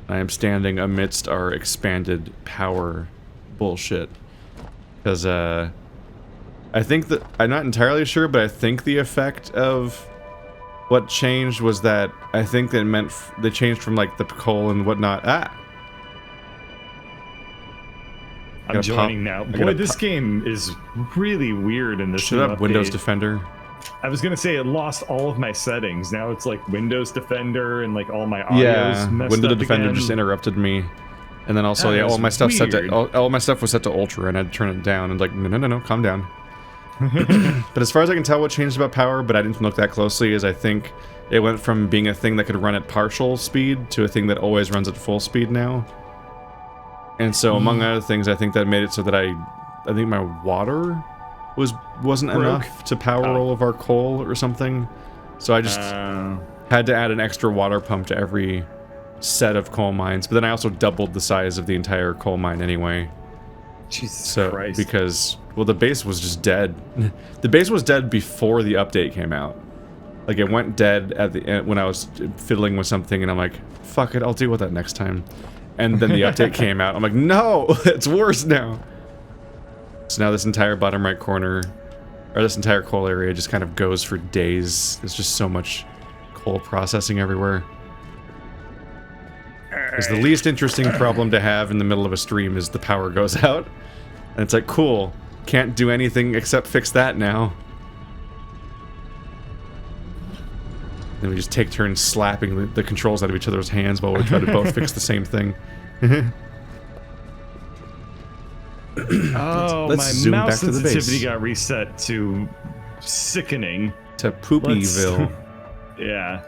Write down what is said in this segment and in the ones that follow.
I am standing amidst our expanded power bullshit. Because, I think that... I'm not entirely sure, but I think the effect of what changed was that... I think that it meant... they changed from, like, the coal and whatnot. Ah! I'm joining now. Boy, this game is really weird in this Shut up, update. Windows Defender. I was gonna say it lost all of my settings. Now it's like Windows Defender and like all my audio's messed Windows up Defender again. just interrupted me, and then also yeah, all my stuff set to all my stuff was set to ultra, and I had to turn it down. And like no, calm down. But as far as I can tell, what changed about power, but I didn't look that closely, is I think it went from being a thing that could run at partial speed to a thing that always runs at full speed now. And so, among other things, I think that made it so that I think my water wasn't enough to power all of our coal or something. So I just had to add an extra water pump to every set of coal mines. But then I also doubled the size of the entire coal mine anyway. Jesus Christ. Because, well, the base was just dead. The base was dead before the update came out. Like, it went dead at the end when I was fiddling with something, and I'm like, fuck it, I'll deal with that next time. And then the update came out. I'm like, no, it's worse now. So now this entire bottom right corner, or this entire coal area, just kind of goes for days. There's just so much coal processing everywhere. Because the least interesting problem to have in the middle of a stream is the power goes out. And it's like, cool, can't do anything except fix that now. Then we just take turns slapping the controls out of each other's hands while we try to both fix the same thing. Let's my mouse sensitivity got reset to sickening. To Poopyville. Yeah.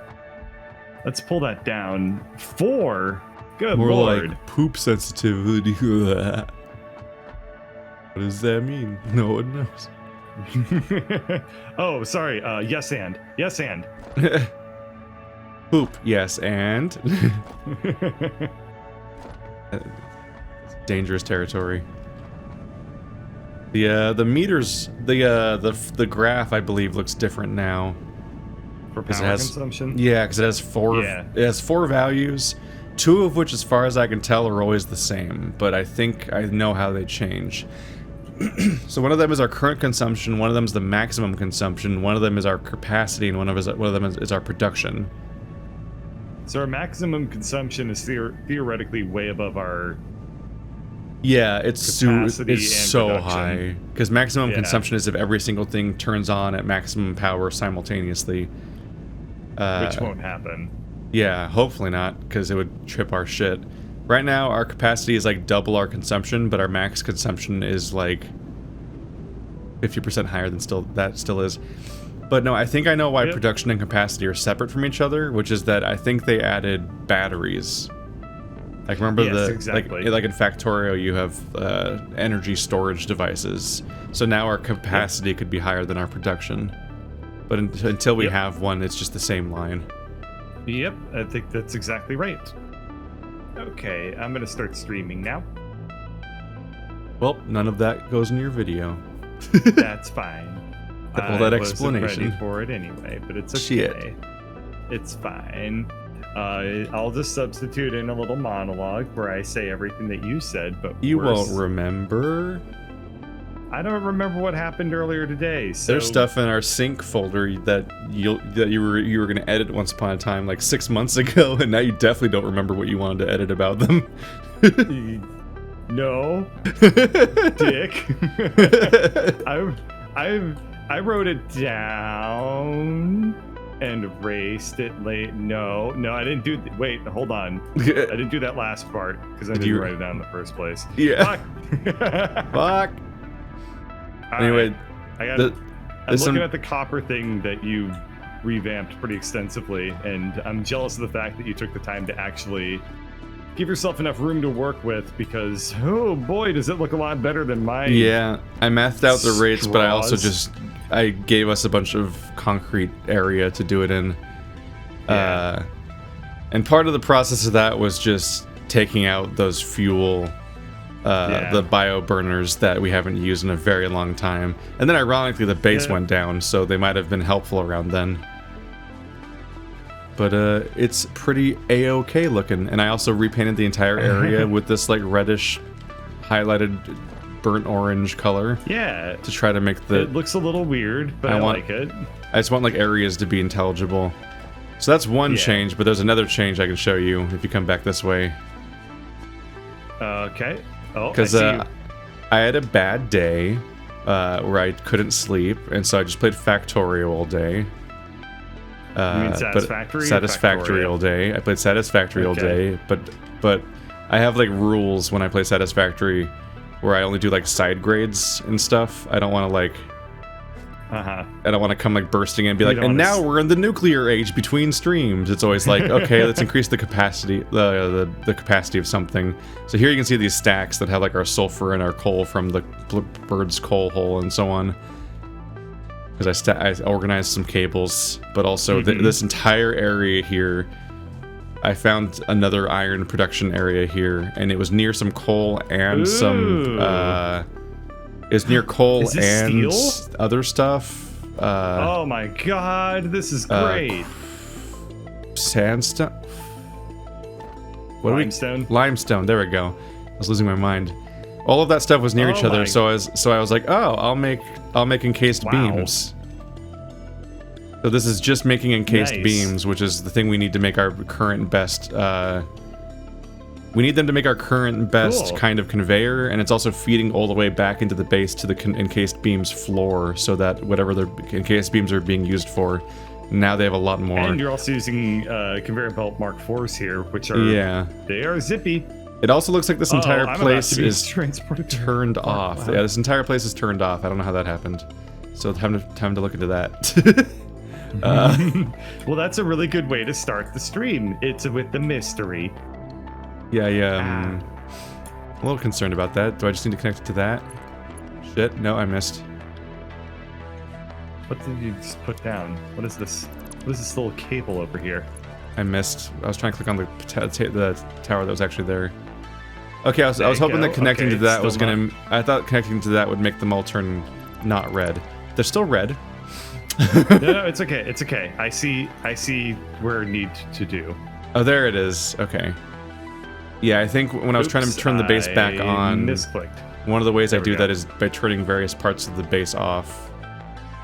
Let's pull that down. 4? Good More lord. like poop sensitivity. What does that mean? No one knows. Oh, sorry. Yes and. Yes and. Poop. Yes and. Dangerous territory. The meters, the graph, I believe, looks different now. For power consumption? Yeah, because it has four values, 2 of which, as far as I can tell, are always the same. But I think I know how they change. So one of them is our current consumption, one of them is the maximum consumption, one of them is our capacity, and one of them is our production. So our maximum consumption is theoretically way above our... Yeah, it's so production. high. Because maximum consumption is if every single thing turns on at maximum power simultaneously. Which won't happen. Yeah, hopefully not, because it would trip our shit. Right now, our capacity is like double our consumption, but our max consumption is like 50% higher than that still is. But no, I think I know why production and capacity are separate from each other, which is that I think they added batteries. Like, remember like in Factorio, you have energy storage devices. So now our capacity could be higher than our production. But until we have one, it's just the same line. Yep, I think that's exactly right. Okay, I'm gonna start streaming now. Well, none of that goes in your video. That's fine. All that explanation. I wasn't ready for it anyway, but it's okay. Shit. It's fine. I'll just substitute in a little monologue where I say everything that you said, but you won't remember. I don't remember what happened earlier today. So there's stuff in our sync folder that you were gonna edit once upon a time, like 6 months ago, and now you definitely don't remember what you wanted to edit about them. No, dick. I wrote it down and erased it late. No, I didn't do. Wait, hold on. I didn't do that last part because I didn't write it down in the first place. Yeah. Fuck. Anyway, right. I'm looking at the copper thing that you revamped pretty extensively, and I'm jealous of the fact that you took the time to actually give yourself enough room to work with, because oh boy, does it look a lot better than mine. Yeah, I mathed out the rates, but I also I gave us a bunch of concrete area to do it in. Yeah. And part of the process of that was just taking out those fuel, the bio burners that we haven't used in a very long time. And then ironically the base went down, so they might have been helpful around then. But it's pretty a-okay looking. And I also repainted the entire area with this like reddish highlighted burnt orange color. Yeah. To try to make the... It looks a little weird, but I like it. I just want like areas to be intelligible. So that's one change, but there's another change I can show you if you come back this way. Okay. Oh, because I had a bad day where I couldn't sleep, and so I just played Factorio all day. You mean Satisfactory? Satisfactory all day. I played Satisfactory all day, but I have like rules when I play Satisfactory where I only do like side grades and stuff. I don't want to like... I don't want to come like bursting in and be like, and now we're in the nuclear age between streams. It's always like, okay, let's increase the capacity, the capacity of something. So here you can see these stacks that have like our sulfur and our coal from the bird's coal hole and so on. Because I organized some cables, but also this entire area here, I found another iron production area here, and it was near some coal and some. It's near coal and steel? Other stuff. Oh my god, this is great. Sandstone? Limestone? Limestone, there we go. I was losing my mind. All of that stuff was near each other, so I was like, oh, I'll make encased beams. So this is just making encased beams, which is the thing we need to make our current best we need them to make our current best kind of conveyor, and it's also feeding all the way back into the base to the encased beams floor, so that whatever the encased beams are being used for, now they have a lot more. And you're also using conveyor belt Mark IVs here, which are they are zippy. It also looks like this entire place is turned off. Wow. Yeah, this entire place is turned off. I don't know how that happened. So time to look into that. Well, that's a really good way to start the stream. It's with the mystery. Yeah, I'm a little concerned about that. Do I just need to connect it to that? Shit, no, I missed. What did you just put down? What is this? What is this little cable over here? I missed. I was trying to click on the tower that was actually there. Okay, I was hoping that connecting to that was gonna... I thought connecting to that would make them all turn not red. They're still red. No, it's okay. It's okay. I see where I need to do. Oh, there it is. Okay. Yeah, I think when I was trying to turn the base back on, misclicked. One of the ways I do that is by turning various parts of the base off,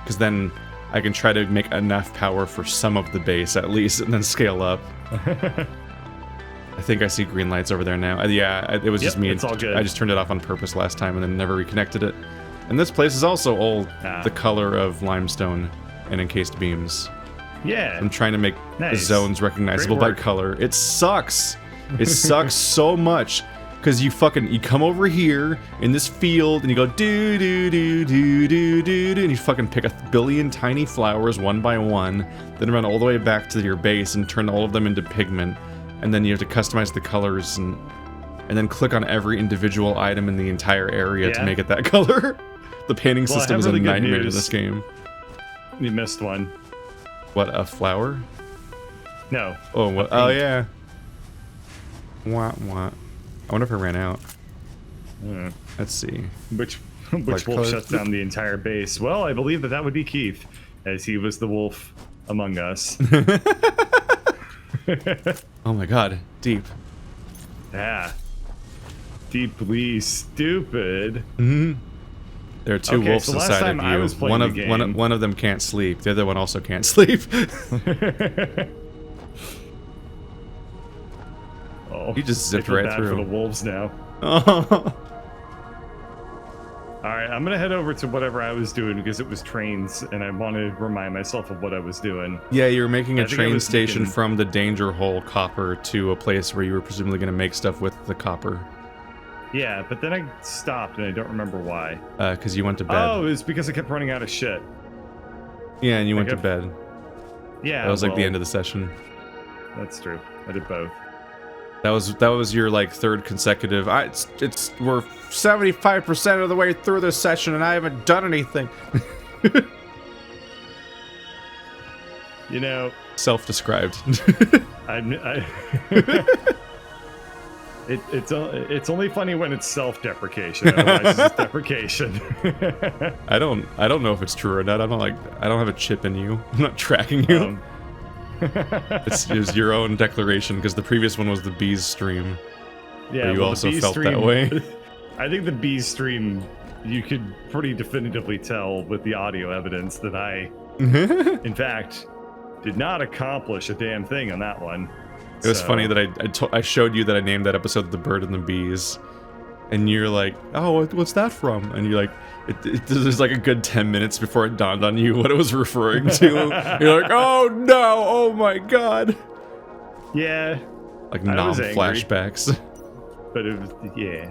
because then I can try to make enough power for some of the base at least, and then scale up. I think I see green lights over there now. Yeah, it was just me. It's all good. I just turned it off on purpose last time and then never reconnected it. And this place is also all the color of limestone and encased beams. Yeah. I'm trying to make the zones recognizable by color. It sucks. It sucks so much, because you come over here in this field and you go do do do do do do do, and you fucking pick a billion tiny flowers one by one, then run all the way back to your base and turn all of them into pigment, and then you have to customize the colors and then click on every individual item in the entire area to make it that color. The painting system is a nightmare in this game. You missed one. What, a flower? No. Oh, what? Oh yeah. Wah, wah. I wonder if I ran out. Let's see. Which wolf shuts down the entire base? Well, I believe that would be Keith, as he was the wolf among us. Oh my god, deep. Yeah. Deeply stupid. Mm-hmm. There are two wolves inside of you. One of them can't sleep. The other one also can't sleep. Oh, you just zipped right through. For the wolves now. Alright, I'm gonna head over to whatever I was doing because it was trains, and I want to remind myself of what I was doing. Yeah, you were making a train station from the danger hole copper to a place where you were presumably gonna make stuff with the copper. Yeah, but then I stopped, and I don't remember why. Because you went to bed. Oh, it was because I kept running out of shit. Yeah, and you went to bed. Yeah, that was like the end of the session. That's true. I did both. That was your like third consecutive. We're 75% of the way through this session, and I haven't done anything. You know, self-described. It's only funny when it's self-deprecation. Otherwise, it's deprecation. I don't know if it's true or not. I don't have a chip in you. I'm not tracking you. It was your own declaration, because the previous one was the bees stream. Yeah, you also felt that way. I think the bees stream, you could pretty definitively tell with the audio evidence that I, in fact, did not accomplish a damn thing on that one. It was funny that I showed you that I named that episode The Bird and the Bees. And you're like, oh, what's that from? And you're like, there's like a good 10 minutes before it dawned on you what it was referring to. You're like, oh no, oh my god. Yeah. Like non-flashbacks. But it was, yeah.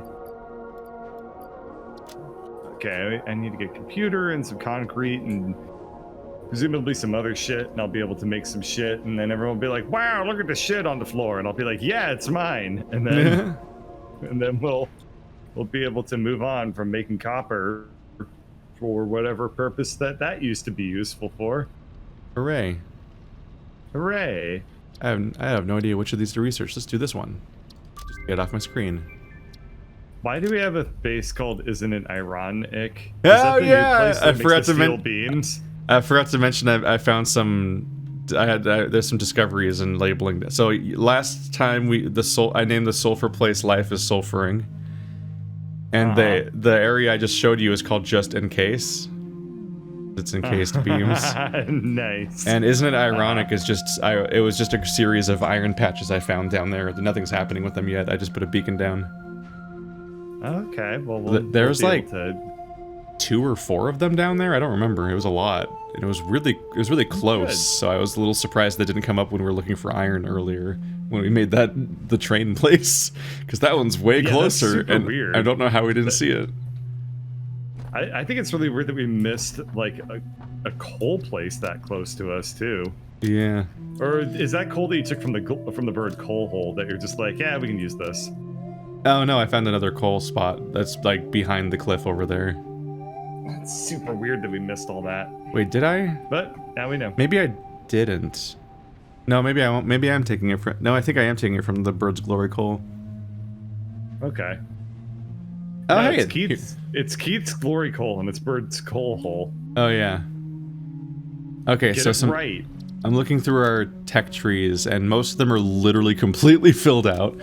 Okay, I need to get a computer and some concrete and presumably some other shit, and I'll be able to make some shit, and then everyone will be like, wow, look at the shit on the floor, and I'll be like, yeah, it's mine. And then and then we'll be able to move on from making copper for whatever purpose that used to be useful for. Hooray. Hooray. I have no idea which of these to research. Let's do this one. Just get it off my screen. Why do we have a base called Isn't It Ironic? Oh yeah, I forgot to mention beams. I forgot to mention I found some. There's some discoveries in labeling. So last time I named the sulfur place Life is Sulfuring, and the area I just showed you is called Just Encased. It's encased beams. Nice. And Isn't It Ironic is it was just a series of iron patches I found down there. Nothing's happening with them yet. I just put a beacon down. Okay, well, there's like 2 or 4 of them down there. I don't remember. It was a lot, and it was really close. Good. So I was a little surprised that didn't come up when we were looking for iron earlier when we made the train place, because that one's way closer. That's super weird. I don't know how we didn't see it. I think it's really weird that we missed like a coal place that close to us too. Yeah. Or is that coal that you took from the bird coal hole that you're just like, yeah, we can use this? Oh no, I found another coal spot that's like behind the cliff over there. That's super weird that we missed all that. Wait, did I? But now we know. Maybe I didn't. No, maybe I won't. Maybe I'm taking it from. No, I think I am taking it from the bird's glory coal. Okay. Oh, no, hey, it's Keith's glory coal and it's Bird's coal hole. Oh yeah. Okay, Get it right. I'm looking through our tech trees, and most of them are literally completely filled out.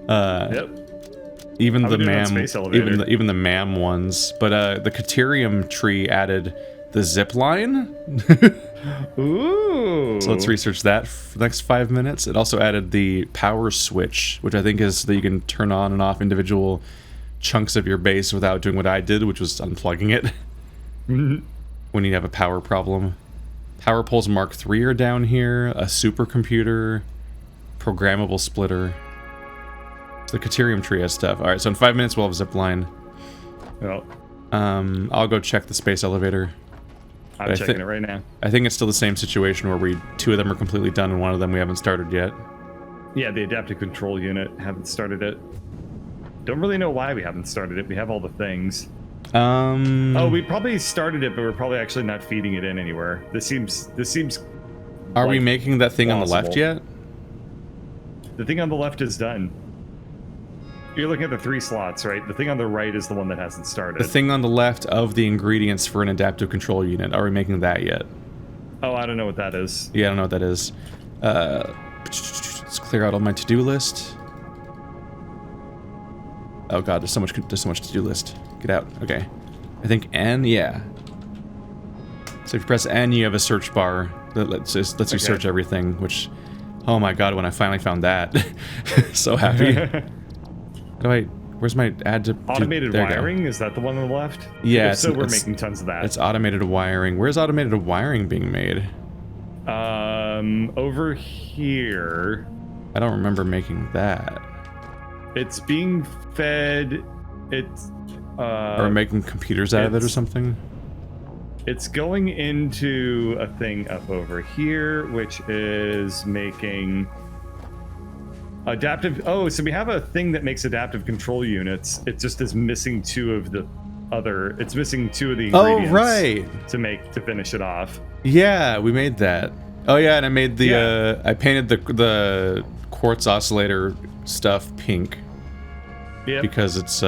Yep. Even the even the MAM ones, but the Caterium tree added the zipline. Ooh. So let's research that for the next 5 minutes. It also added the power switch, which I think is that you can turn on and off individual chunks of your base without doing what I did, which was unplugging it when you have a power problem. Power poles Mark III are down here, a supercomputer, programmable splitter. The Caterium tree has stuff. Alright, so in 5 minutes we'll have zipline. Well, I'll go check the space elevator. I'm checking it right now. I think it's still the same situation where 2 of them are completely done and 1 of them we haven't started yet. Yeah, the adaptive control unit, haven't started it. Don't really know why we haven't started it. We have all the things. Oh, we probably started it, but we're probably actually not feeding it in anywhere. This seems Are we making that thing on the left yet? The thing on the left is done. You're looking at the 3 slots, right? The thing on the right is the one that hasn't started. The thing on the left of the ingredients for an adaptive control unit. Are we making that yet? Oh, I don't know what that is. Yeah, I don't know what that is. Let's clear out all my to-do list. Oh god, there's so much to-do list. Get out. Okay. I think N, yeah. So if you press N, you have a search bar that lets you search everything, which, oh my god, when I finally found that. So happy. Where's my add to... Automated wiring? Is that the one on the left? Yeah. So we're making tons of that. It's automated wiring. Where's automated wiring being made? Over here. I don't remember making that. It's being fed... It's... Or making computers out of it or something? It's going into a thing up over here, which is making... Adaptive... Oh, so we have a thing that makes adaptive control units. It just is missing 2 of the other... It's missing 2 of the ingredients. Oh, right! To finish it off. Yeah, we made that. Oh yeah, and I made the... I painted the quartz oscillator stuff pink. Yeah. Because it's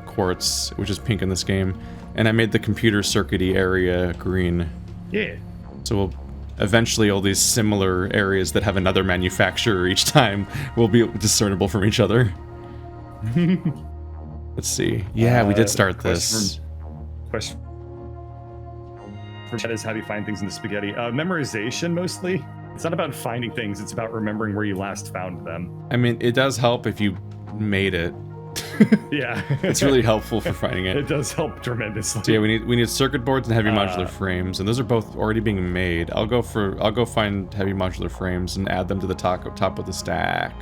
quartz, which is pink in this game. And I made the computer circuity area green. Yeah. So eventually all these similar areas that have another manufacturer each time will be discernible from each other. Let's see. Yeah, we did start this. Question from Chet is, how do you find things in the spaghetti? Memorization, mostly. It's not about finding things, it's about remembering where you last found them. I mean, it does help if you made it. Yeah. It's really helpful for finding it. It does help tremendously. So yeah, we need circuit boards and heavy modular frames, and those are both already being made. I'll go find heavy modular frames and add them to the top of the stack.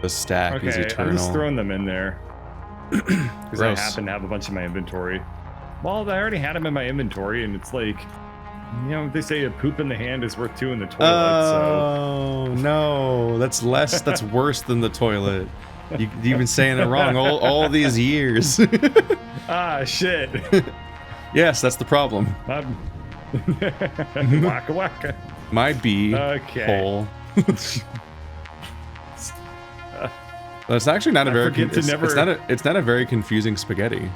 The stack is eternal. I'm just throwing them in there because I happen to have a bunch in my inventory. Well, I already had them in my inventory, and it's like, you know, they say a poop in the hand is worth 2 in the toilet. Oh no, that's less. That's worse than the toilet. You've been saying it wrong all these years. Ah, shit. Yes, that's the problem. Waka waka. My bee hole. But it's actually not a very. It's not a very confusing spaghetti.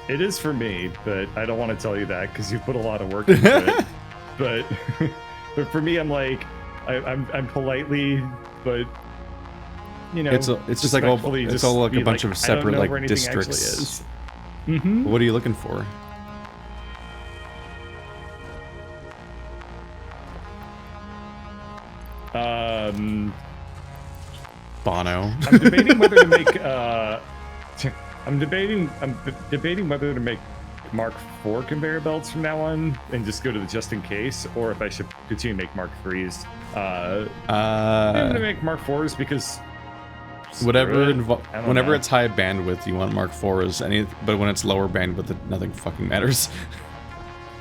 It is for me, but I don't want to tell you that because you put a lot of work into it. But for me, I'm like, I'm politely, but. You know, it's just like all like a bunch of separate like districts. Mm-hmm. What are you looking for? Bono. I'm debating whether to make. I'm debating whether to make Mark IV conveyor belts from now on and just go to the just in case, or if I should continue to make Mark IIIs. I'm gonna make Mark IVs because. Whenever it's high bandwidth, you want Mark IVs. But when it's lower bandwidth, nothing fucking matters.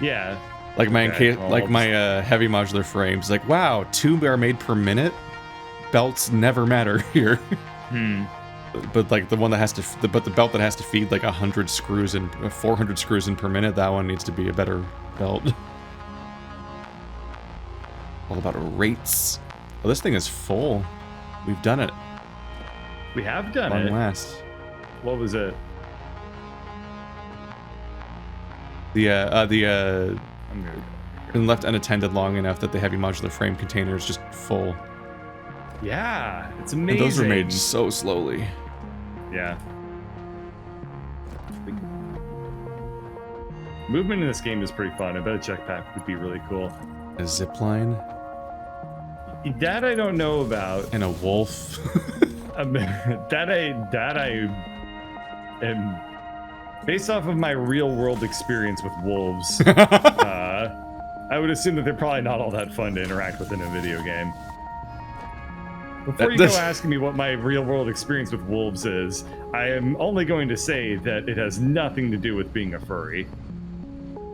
Yeah. Like my heavy modular frames. Like, wow, 2 are made per minute. Belts never matter here. But like the one that has to, the belt that has to feed like 100 screws and 400 screws in per minute, that one needs to be a better belt. All about rates. Oh, this thing is full. We've done it. We have done it. Long last. What was it? Been left unattended long enough that the heavy modular frame container is just full. Yeah, it's amazing. And those were made so slowly. Yeah. Movement in this game is pretty fun. I bet a jetpack would be really cool. A zipline? That I don't know about. And a wolf? That I am, based off of my real world experience with wolves, I would assume that they're probably not all that fun to interact with in a video game. Before you go asking me what my real world experience with wolves is, I am only going to say that it has nothing to do with being a furry.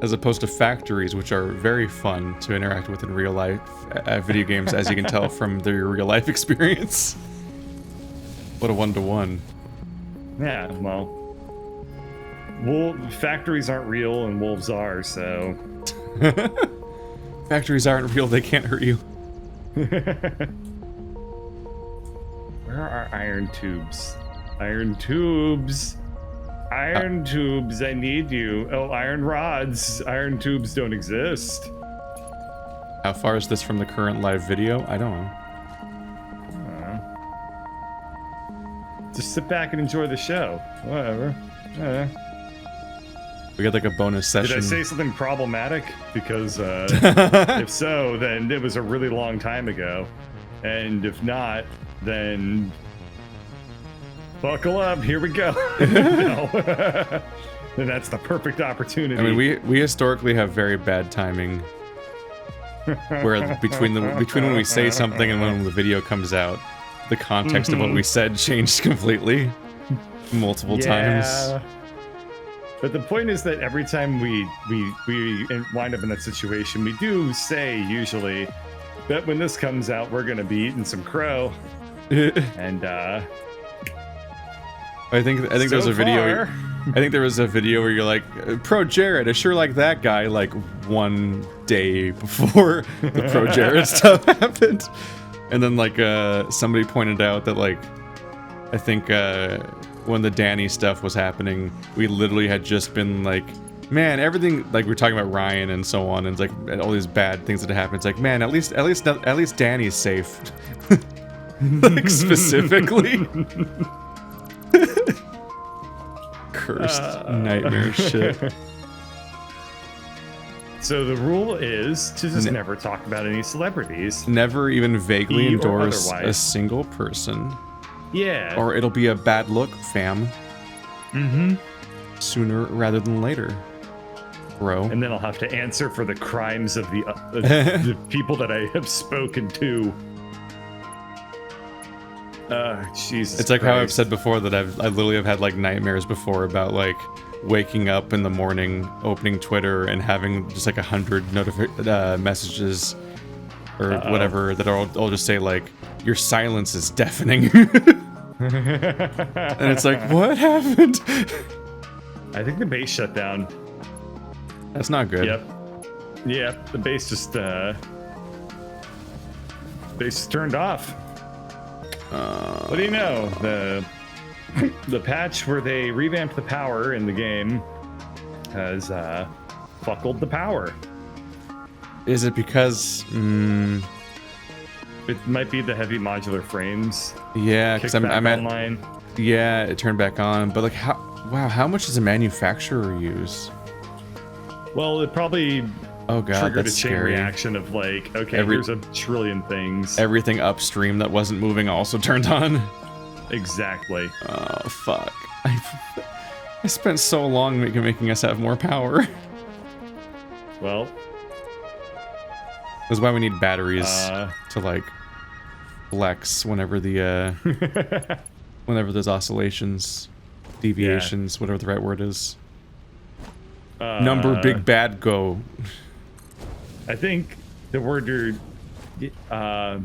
As opposed to factories, which are very fun to interact with in real life video games, as you can tell from their real life experience. What a one-to-one. Yeah, well, factories aren't real and wolves are, so. Factories aren't real, they can't hurt you. Where are iron tubes? Iron tubes! Iron tubes, I need you. Oh, iron rods. Iron tubes don't exist. How far is this from the current live video? I don't know. Just sit back and enjoy the show. Whatever. We got like a bonus session. Did I say something problematic? Because if so, then it was a really long time ago. And if not, then buckle up. Here we go. No. Then that's the perfect opportunity. I mean, we historically have very bad timing. Where between when we say something and when the video comes out, the context of what we said changed completely multiple times. But the point is that every time we wind up in that situation, we do say usually that when this comes out, we're gonna be eating some crow. And I think there was a video. I think there was a video where you're like, Pro Jared, I sure like that guy, like one day before the Pro Jared stuff happened. And then like somebody pointed out that like I think when the Danny stuff was happening, we literally had just been like Man, everything, like we're talking about Ryan and so on, and it's like all these bad things that happen. It's like, man, at least Danny's safe. Like specifically. Cursed nightmare shit. So the rule is to just never talk about any celebrities. Never even vaguely endorse a single person. Yeah. Or it'll be a bad look, fam. Mm-hmm. Sooner rather than later. Bro. And then I'll have to answer for the crimes of the people that I have spoken to. Jesus. It's like Christ. how I've said before that I literally have had like nightmares before about like waking up in the morning, opening Twitter, and having just like 100 messages or whatever that all just say like, your silence is deafening. And it's like, what happened? I think the base shut down. That's not good. Yep. The base just turned off. What do you know? The patch where they revamped the power in the game has fuckled the power. Is it because it might be the heavy modular frames? Yeah, because I'm at online. Yeah, it turned back on, but like how much does a manufacturer use? Well, it probably triggered a chain reaction of like, okay, here's a trillion things. Everything upstream that wasn't moving also turned on. Exactly. Oh fuck! I spent so long making us have more power. Well, that's why we need batteries to like flex whenever the whenever there's oscillations, deviations, whatever the right word is. Number big bad go. I think the word I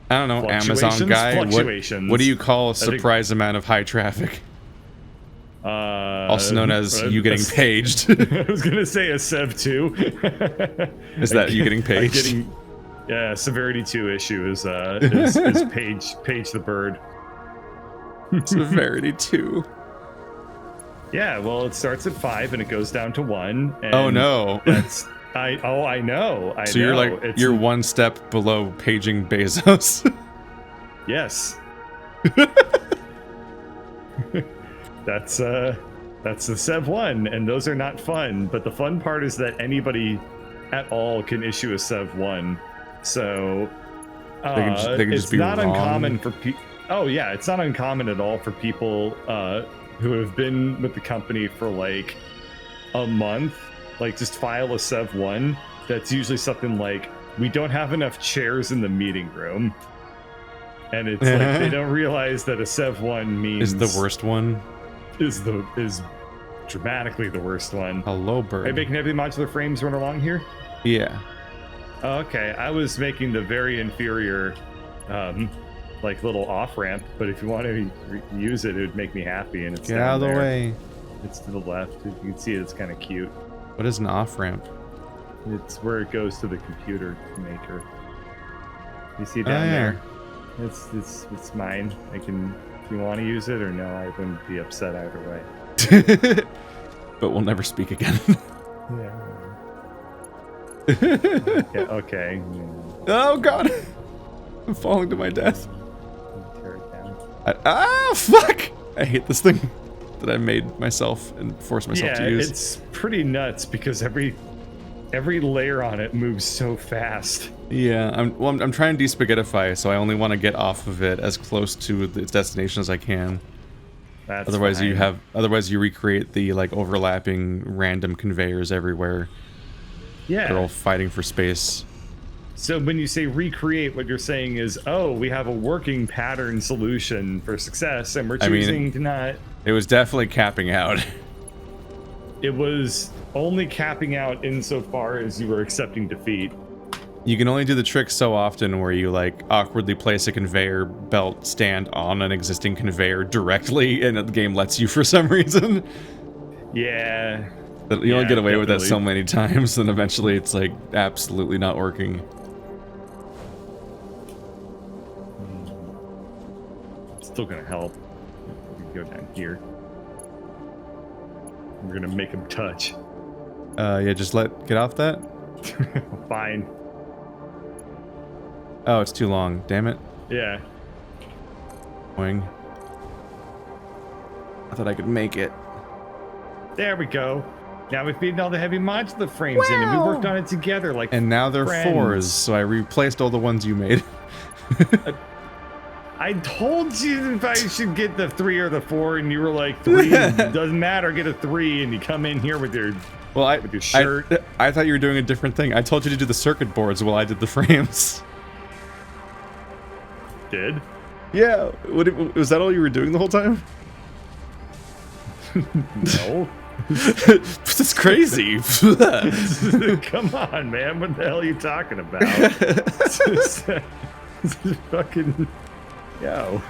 don't know, Amazon guy. Fluctuations. What do you call a surprise amount of high traffic? Also known as you getting paged. I was gonna say a Sev 2. Is that you getting paged? Yeah, severity 2 issue is page the bird. Severity 2. Yeah, well, it starts at 5 and it goes down to 1. And oh no! I know. So you're one step below paging Bezos. Yes. That's the Sev 1, and those are not fun. But the fun part is that anybody at all can issue a Sev 1. So they can just be not wrong. Uncommon for people. Oh yeah, it's not uncommon at all for people who have been with the company for like a month, like just file a Sev 1. That's usually something like, we don't have enough chairs in the meeting room. And it's like they don't realize that a Sev 1 means is the worst one. Is dramatically the worst one. Hello, bird. Are you making heavy modular frames run along here? Yeah. Oh, okay, I was making the very inferior like little off ramp, but if you want to use it, it would make me happy. And it's get out of the way. It's to the left. You can see it's kind of cute. What is an off ramp? It's where it goes to the computer maker. You see down there? It's mine. I can, if you want to use it or no, I wouldn't be upset either way. But we'll never speak again. Yeah, okay. Oh god! I'm falling to my death. Tear it Ah, down. fuck! I hate this thing that I made myself and forced myself to use. Yeah, it's pretty nuts because every layer on it moves so fast. Yeah, I'm trying to despaghettify, so I only want to get off of it as close to its destination as I can. That's otherwise fine. Otherwise you recreate the like overlapping random conveyors everywhere. Yeah. They're all fighting for space. So when you say recreate, what you're saying is, oh, we have a working pattern solution for success, and we're choosing to not. It was definitely capping out. It was only capping out insofar as you were accepting defeat. You can only do the trick so often where you like awkwardly place a conveyor belt stand on an existing conveyor directly, and the game lets you for some reason. Yeah. But you only get away with that so many times, and eventually it's like absolutely not working. It's still gonna help. We can go down here. We're gonna make him touch. Yeah, just get off that. Fine. Oh, it's too long. Damn it. Yeah. Wing. I thought I could make it. There we go. Now we're feeding all the heavy modular frames in, and we worked on it together like And now they're friends. 4s, so I replaced all the ones you made. I told you if I should get the 3 or the 4, and you were like, 3 doesn't matter, get a 3, and you come in here with your with your shirt. I thought you were doing a different thing. I told you to do the circuit boards while I did the frames. Did? Yeah. Was that all you were doing the whole time? No. That's crazy. Come on, man. What the hell are you talking about? Just fucking... Yo.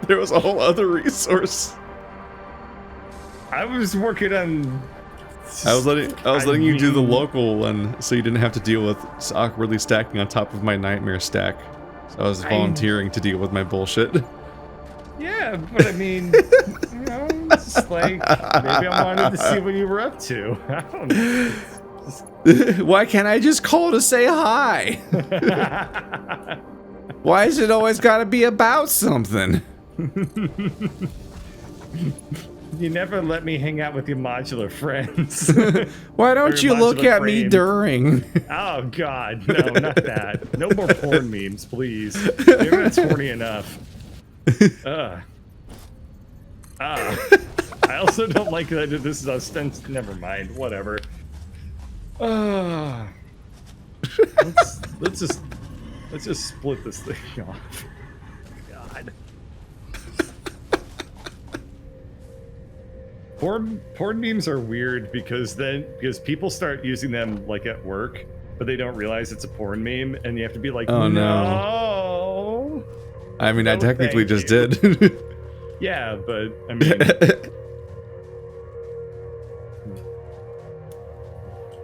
There was a whole other resource. I was working on... I was letting you do the local one, so you didn't have to deal with awkwardly stacking on top of my nightmare stack. So I was volunteering to deal with my bullshit. Yeah, but I mean, you know, it's just like, maybe I wanted to see what you were up to. I don't know. Why can't I just call to say hi? Why is it always gotta be about something? You never let me hang out with your modular friends. Why don't you look at me during? Oh God, no, not that. No more porn memes, please. Maybe that's horny enough. I also don't like that this is ostensible. Never mind. Whatever. Let's just split this thing off. God. Porn memes are weird because people start using them like at work, but they don't realize it's a porn meme, and you have to be like, oh no. I mean, I technically just did. Yeah, but I mean,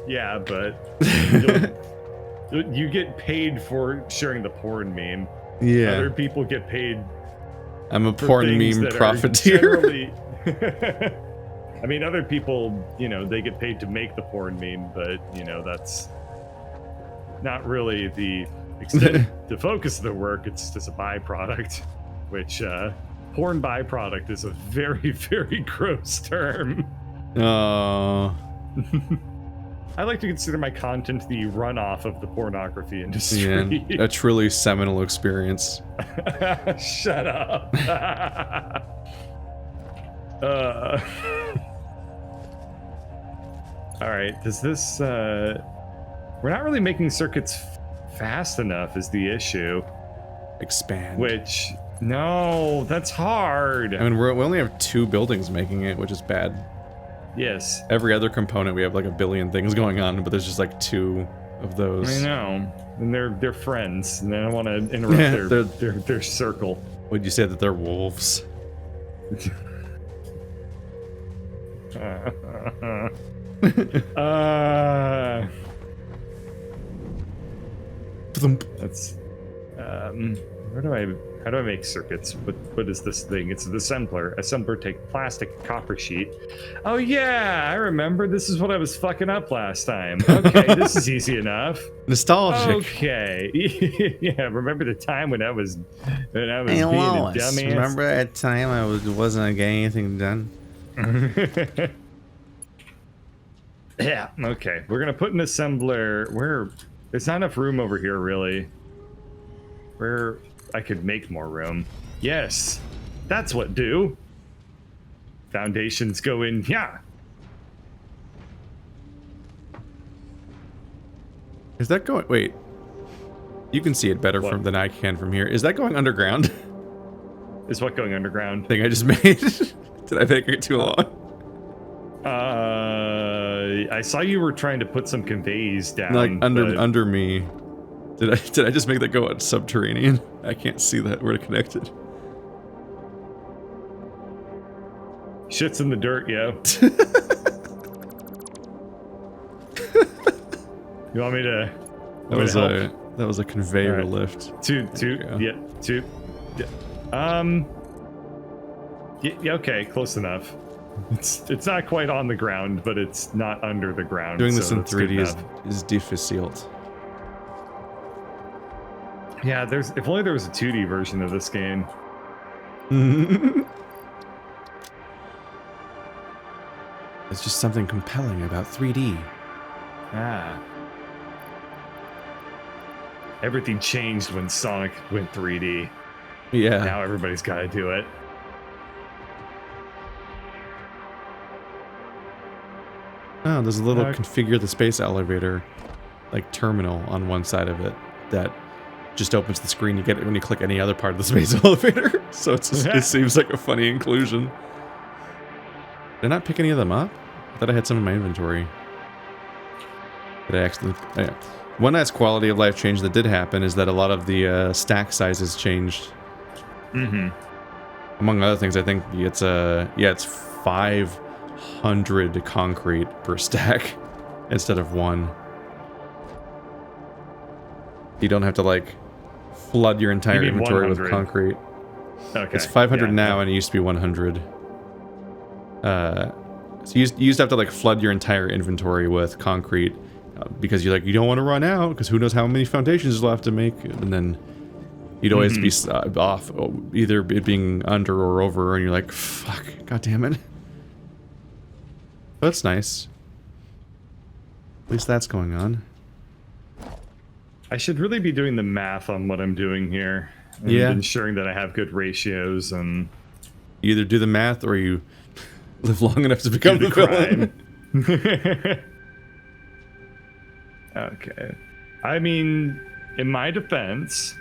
yeah, but you get paid for sharing the porn meme. Yeah. Other people get paid. I'm a porn meme profiteer. I mean, other people, you know, they get paid to make the porn meme, but you know, that's not really the extent, the focus of the work. It's just a byproduct, which porn byproduct is a very, very gross term. Oh. I like to consider my content the runoff of the pornography industry. Yeah, a truly seminal experience. Shut up. All right, does this... we're not really making circuits fast enough is the issue. Expand. Which... No, that's hard. I mean, we only have 2 buildings making it, which is bad. Yes. Every other component, we have like a billion things going on, but there's just like 2 of those. I know. And they're friends, and I don't want to interrupt their circle. Would you say that they're wolves? That's how do I make circuits? What is this thing? It's an assembler. Assembler take plastic copper sheet. Oh yeah, I remember. This is what I was fucking up last time. Okay, this is easy enough. Nostalgic. Okay. Yeah, remember the time when I was being a dumbass? Remember that time I wasn't getting anything done? Yeah, okay. We're gonna put an assembler where there's not enough room over here, really. Where I could make more room. Yes, that's what do. Foundations go in, yeah. Is that going, wait. You can see it better than I can from here. Is that going underground? Is what going underground? Thing I just made. Did I make it too long? I saw you were trying to put some conveys down. Like under me. Did I just make that go out subterranean? I can't see that. We're connected. Shit's in the dirt, yo. You want me to? That was a conveyor lift. Two. Yeah. Yeah, okay, close enough. It's not quite on the ground, but it's not under the ground. Doing this in 3D is difficult. Yeah, if only there was a 2D version of this game. There's just something compelling about 3D. Ah. Everything changed when Sonic went 3D. Yeah. Now everybody's got to do it. Oh, there's a little configure the space elevator, like terminal on one side of it that just opens the screen. You get it when you click any other part of the space elevator. So it seems like a funny inclusion. Did I not pick any of them up? I thought I had some in my inventory. Did I actually? Oh, yeah. One nice quality of life change that did happen is that a lot of the stack sizes changed. Mm-hmm. Among other things, I think it's it's 500 concrete per stack instead of 1. You don't have to like flood your entire inventory with concrete. Okay. It's 500 now, and it used to be 100. So you used to have to like flood your entire inventory with concrete because you don't want to run out because who knows how many foundations you'll have to make, and then you'd always be off either it being under or over, and you're like, fuck, god damn it. That's nice. At least that's going on. I should really be doing the math on what I'm doing here. And ensuring that I have good ratios and... You either do the math or you live long enough to become the crime. Okay. I mean, in my defense,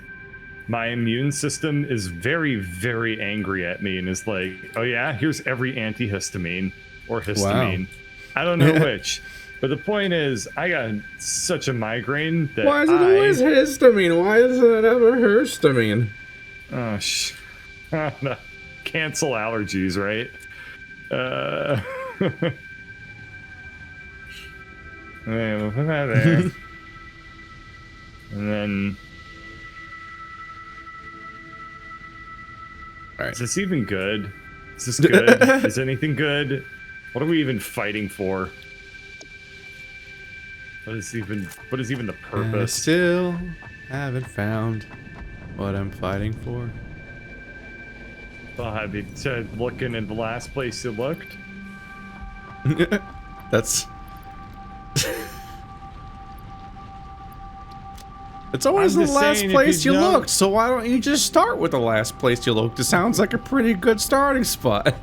my immune system is very, very angry at me and is like, oh yeah, here's every antihistamine or histamine. Wow. I don't know which. But the point is, I got such a migraine that why is it always histamine? Why isn't it ever histamine? Oh, cancel allergies, right? We'll put that there. And then... Alright. Is this even good? Is this good? Is anything good? What are we even fighting for? What is even the purpose? I still haven't found what I'm fighting for. Well, have you looking in the last place you looked? That's... It's always the last place you looked, so why don't you just start with the last place you looked? It sounds like a pretty good starting spot.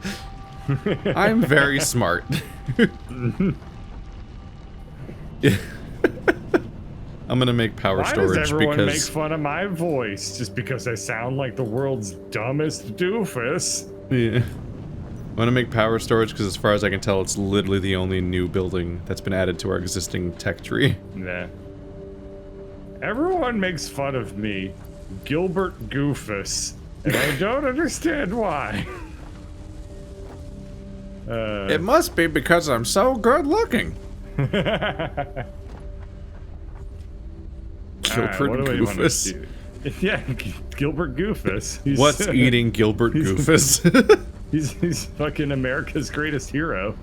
I'm very smart. I'm gonna make power storage because... Why does everyone make fun of my voice? Just because I sound like the world's dumbest doofus? Yeah. I'm gonna make power storage because as far as I can tell, it's literally the only new building that's been added to our existing tech tree. Nah. Everyone makes fun of me, Gilbert Goofus, and I don't understand why. It must be because I'm so good looking. Gilbert Goofus. Yeah, Gilbert Goofus. What's eating Gilbert Goofus? He's fucking America's greatest hero.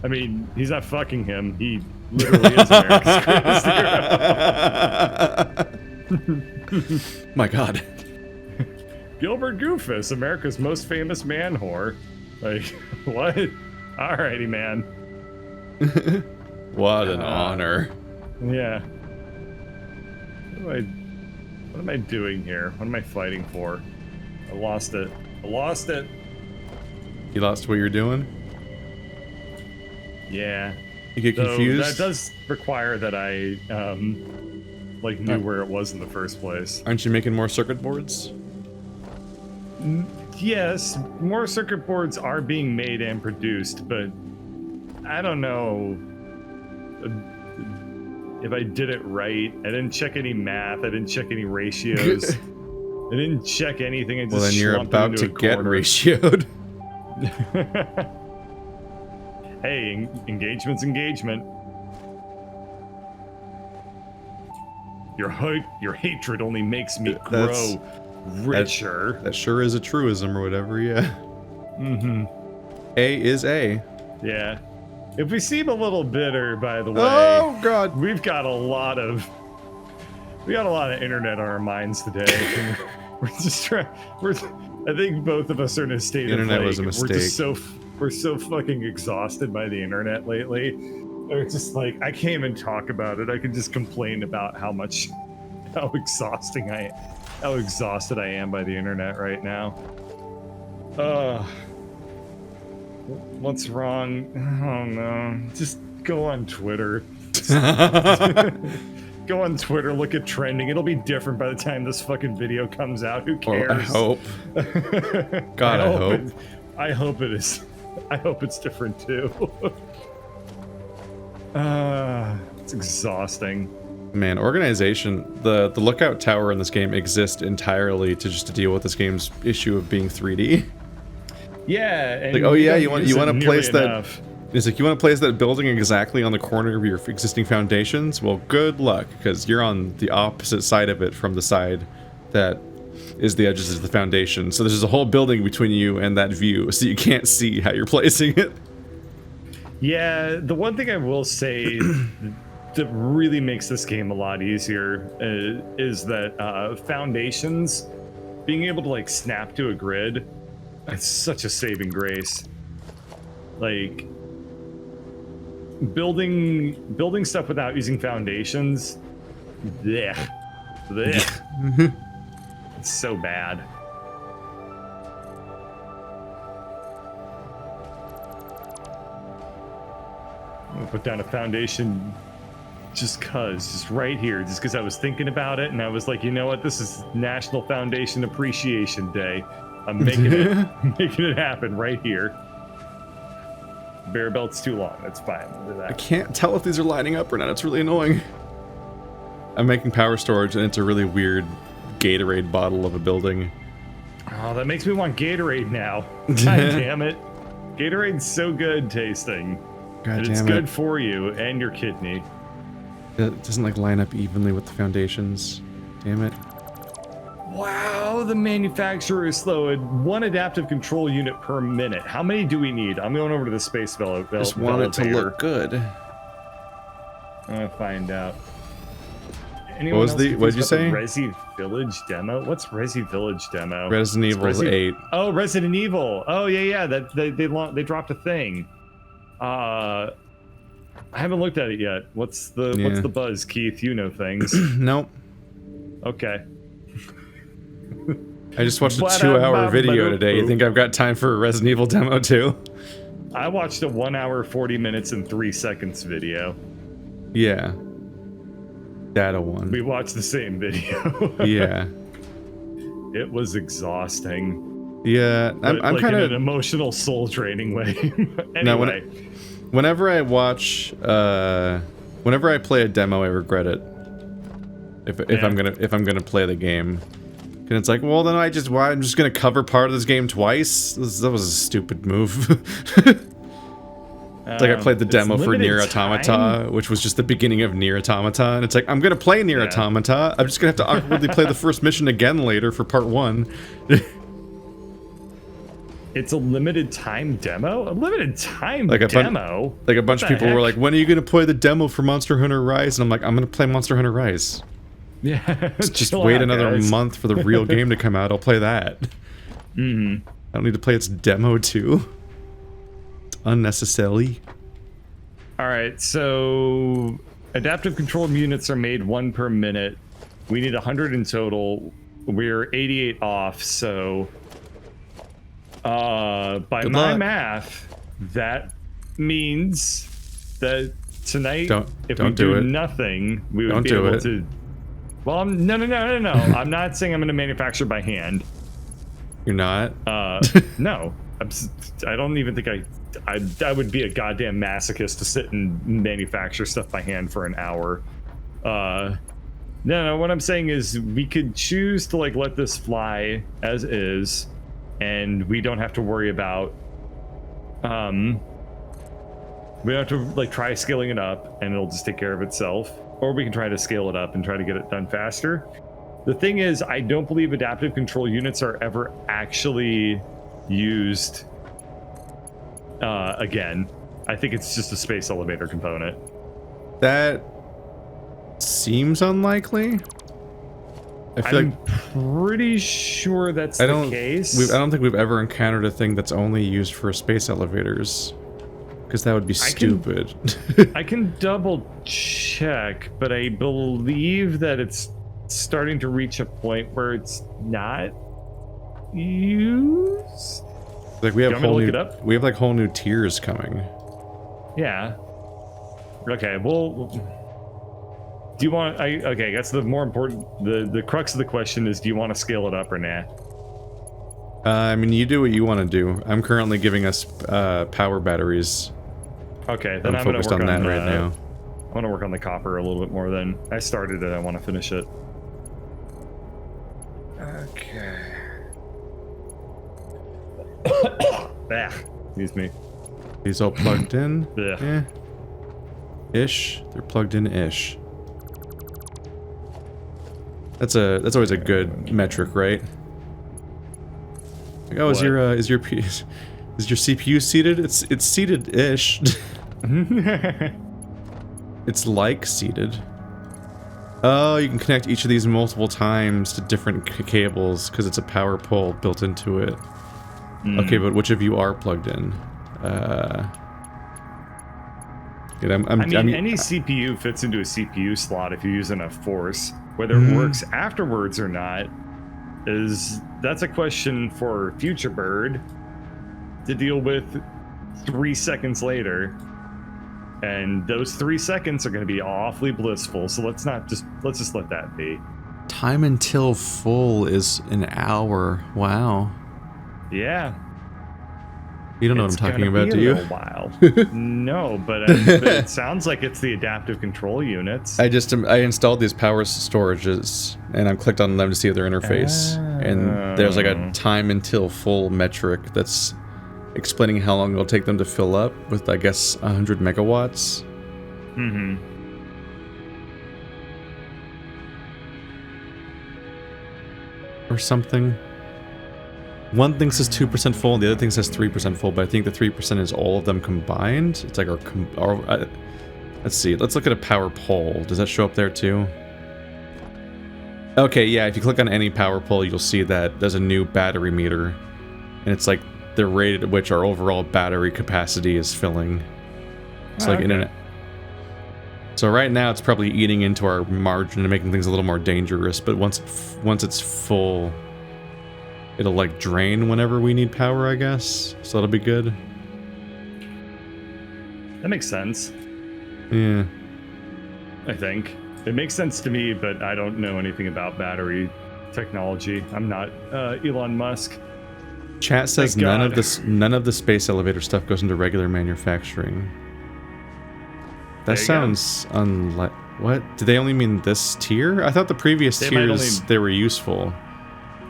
I mean, he's not fucking him. He literally is America's greatest hero. My God. Gilbert Goofus, America's most famous man whore. Like, what? Alrighty, man. What an honor. Yeah. What am I doing here? What am I fighting for? I lost it. I lost it. You lost what you're doing? Yeah. You get confused? That does require that I, knew where it was in the first place. Aren't you making more circuit boards? Yes, more circuit boards are being made and produced, but I don't know if I did it right. I didn't check any math. I didn't check any ratios. I didn't check anything. I just well, then you're about to get ratioed. Hey, engagement's engagement. Your hatred only makes me grow richer. That sure is a truism or whatever, yeah. Mm-hmm. A is A. Yeah. If we seem a little bitter, by the way, Oh God, we've got a lot of internet on our minds today. We're just trying. I think both of us are in a state internet of like, was a mistake. we're so fucking exhausted by the internet lately. Or just like I can't even talk about it. I can just complain about how exhausted I am by the internet right now. What's wrong? Oh no. Just go on Twitter. Go on Twitter, look at trending. It'll be different by the time this fucking video comes out. Who cares? Well, I hope. God, I hope. I hope it is. I hope it's different too. It's exhausting. Man, organization. The lookout tower in this game exists entirely to deal with this game's issue of being 3D. Yeah. And like, oh yeah, you want to place that. Enough. It's like, you want to place that building exactly on the corner of your existing foundations? Well, good luck, because you're on the opposite side of it from the side that is the edges of the foundation. So there's a whole building between you and that view, so you can't see how you're placing it. Yeah, the one thing I will say that really makes this game a lot easier is that foundations, being able to like snap to a grid, it's such a saving grace. Like, building stuff without using foundations, blech. It's so bad. I'm gonna put down a foundation just right here, just because I was thinking about it, and I was like, you know what, this is National Foundation Appreciation Day. I'm making it happen right here. Bear belt's too long. That's fine. I can't tell if these are lining up or not. It's really annoying. I'm making power storage, and it's a really weird Gatorade bottle of a building. Oh, that makes me want Gatorade now. God damn it. Gatorade's so good tasting. God damn it's it. good for you and your kidney. It doesn't like line up evenly with the foundations. Damn it. Wow, the manufacturer is slow at 1 adaptive control unit per minute. How many do we need? I'm going over to the space elevator. Just want it to look good. I'm gonna find out. What did you say? Resi Village demo? What's Resi Village demo? Resident Evil 8. Oh, Resident Evil. Oh yeah. That they dropped a thing. I haven't looked at it yet. What's the buzz, Keith? You know things. Nope. Okay. I just watched a 2-hour video today. You think I've got time for a Resident Evil demo too? I watched a 1 hour, 40 minutes, and 3 seconds video. Yeah. Data one. We watched the same video. Yeah. It was exhausting. Yeah, I'm like kind of in an emotional, soul-draining way. Anyway. No, whenever I watch, whenever I play a demo, I regret it. If I'm gonna play the game, and it's like, well, then I'm just gonna cover part of this game twice. That was a stupid move. It's like I played the demo for Nier Automata, which was just the beginning of Nier Automata, and it's like, I'm gonna play Nier Automata. I'm just gonna have to awkwardly play the first mission again later for part 1. It's a limited time demo? A limited time demo? Like a bunch of people were like, when are you gonna play the demo for Monster Hunter Rise? And I'm like, I'm gonna play Monster Hunter Rise. Yeah. Just wait another month for the real game to come out. I'll play that. Mm-hmm. I don't need to play its demo too. It's unnecessary. Alright, so adaptive control units are made 1 per minute. We need 100 in total. We're 88 off, so by Good my luck. math, that means that tonight, if we don't do nothing, we would be able to. Well, no. I'm not saying I'm going to manufacture by hand. You're not? No. I don't even think I would be a goddamn masochist to sit and manufacture stuff by hand for an hour. No, what I'm saying is we could choose to like let this fly as is, and we don't have to worry about we don't have to like try scaling it up and it'll just take care of itself, or we can try to scale it up and try to get it done faster. The thing is, I don't believe adaptive control units are ever actually used again, I think it's just a space elevator component. That seems unlikely. I'm pretty sure that's the case. I don't think we've ever encountered a thing that's only used for space elevators. Because that would be stupid. I can double check, but I believe that it's starting to reach a point where it's not used. Like we have whole new tiers coming. Yeah. Okay. Well, do you want? Okay. That's the more important. The crux of the question is: do you want to scale it up or nah? I mean, you do what you want to do. I'm currently giving us power batteries. Okay, then I'm focused on that right now. I want to work on the copper a little bit more. Then I started it. I want to finish it. Okay. Excuse me. These all plugged in. Yeah. Ish. They're plugged in ish. That's always a good metric, right? Like, oh, is your CPU seated? It's seated ish. It's like seated. Oh, you can connect each of these multiple times to different cables because it's a power pole built into it. Okay, but which of you are plugged in? Any CPU fits into a CPU slot if you use enough force. Whether it works afterwards or not that's a question for Future Bird to deal with 3 seconds later. And those 3 seconds are going to be awfully blissful. So let's just let that be. Time until full is an hour. Wow. Yeah. You don't know what I'm talking about, do you? A while. No, but it sounds like it's the adaptive control units. I installed these power storages, and I clicked on them to see their interface, and there's like a time until full metric that's explaining how long it'll take them to fill up with, I guess, 100 megawatts. Mm-hmm. Or something. One thing says 2% full, and the other thing says 3% full, but I think the 3% is all of them combined. It's like our let's see. Let's look at a power pole. Does that show up there too? Okay, yeah, if you click on any power pole, you'll see that there's a new battery meter. And it's like the rate at which our overall battery capacity is filling. It's like in and so right now it's probably eating into our margin and making things a little more dangerous, but once it's full, it'll like drain whenever we need power, I guess. So that'll be good. That makes sense. Yeah. I think. It makes sense to me, but I don't know anything about battery technology. I'm not Elon Musk. Chat says none of the space elevator stuff goes into regular manufacturing. That sounds unlike... What? Do they only mean this tier? I thought the previous tiers, they were useful.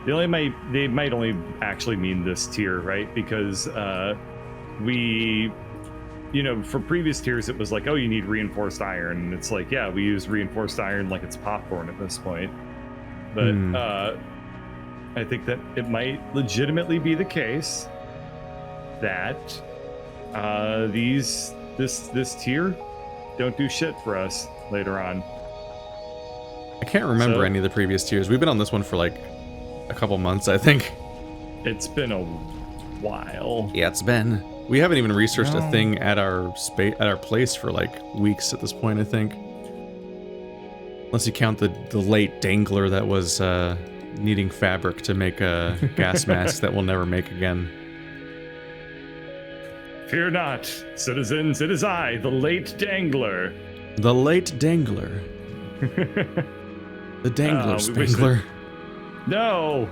They might only actually mean this tier, right? Because for previous tiers, it was like, oh, you need reinforced iron. And it's like, yeah, we use reinforced iron like it's popcorn at this point. But I think that it might legitimately be the case that this tier don't do shit for us later on. I can't remember any of the previous tiers. We've been on this one for like a couple months, I think. It's been a while. Yeah, it's been. We haven't even researched a thing at our place for like weeks at this point, I think. Unless you count the late dangler that was needing fabric to make a gas mask that we'll never make again. Fear not, citizens, it is I, the late dangler. The late dangler. The dangler spangler. No!